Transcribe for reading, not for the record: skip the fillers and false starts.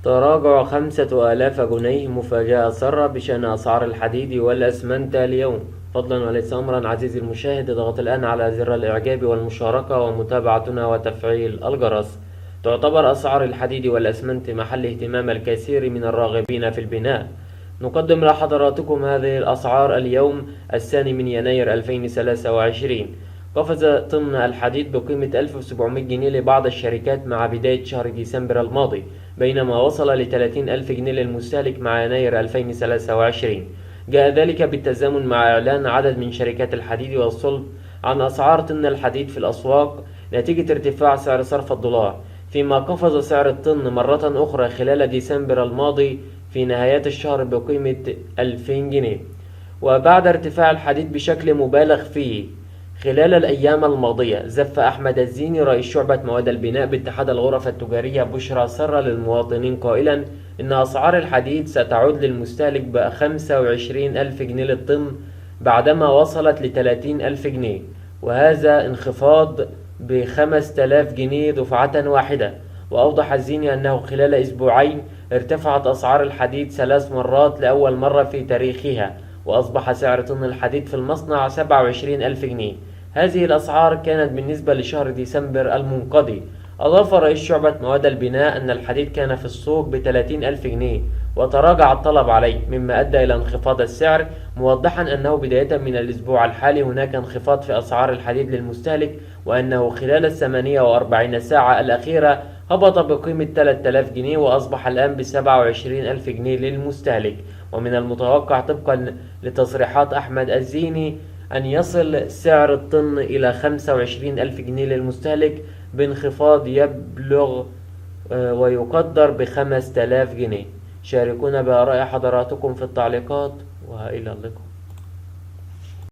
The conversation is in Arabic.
تراجع 5000 جنيه مفاجأة سارة بشأن أسعار الحديد والأسمنت اليوم. فضلا وليس أمرا عزيزي المشاهد، اضغط الآن على زر الإعجاب والمشاركة ومتابعتنا وتفعيل الجرس. تعتبر أسعار الحديد والأسمنت محل اهتمام الكثير من الراغبين في البناء. نقدم لحضراتكم هذه الأسعار اليوم 2 يناير 2023. قفز طن الحديد بقيمة 1700 جنيه لبعض الشركات مع بداية شهر ديسمبر الماضي، بينما وصل ل 30,000 جنيه للمستهلك مع يناير 2023. جاء ذلك بالتزامن مع إعلان عدد من شركات الحديد والصلب عن أسعار طن الحديد في الأسواق نتيجة ارتفاع سعر صرف الدولار، فيما قفز سعر الطن مرة أخرى خلال ديسمبر الماضي في نهايات الشهر بقيمة 2000 جنيه. وبعد ارتفاع الحديد بشكل مبالغ فيه خلال الأيام الماضية، زف أحمد الزيني رئيس شعبة مواد البناء باتحاد الغرف التجارية بشرى سارة للمواطنين قائلا إن أسعار الحديد ستعود للمستهلك ب25,000 جنيه للطن بعدما وصلت ل30,000 جنيه، وهذا انخفاض ب5,000 جنيه دفعة واحدة. وأوضح الزيني أنه خلال أسبوعين ارتفعت أسعار الحديد 3 مرات لأول مرة في تاريخها، وأصبح سعر طن الحديد في المصنع 27,000 جنيه. هذه الأسعار كانت بالنسبة لشهر ديسمبر المنقضي. أضاف رئيس شعبة مواد البناء أن الحديد كان في السوق ب30,000 جنيه وتراجع الطلب عليه، مما أدى إلى انخفاض السعر، موضحا أنه بداية من الأسبوع الحالي هناك انخفاض في أسعار الحديد للمستهلك، وأنه خلال 48 ساعة الأخيرة هبط بقيمة 3000 جنيه وأصبح الآن ب27,000 جنيه للمستهلك. ومن المتوقع طبقا لتصريحات أحمد الزيني أن يصل سعر الطن إلى 25,000 جنيه للمستهلك بانخفاض يبلغ ويقدر ب5000 جنيه. شاركونا بآراء حضراتكم في التعليقات، وإلى اللقاء.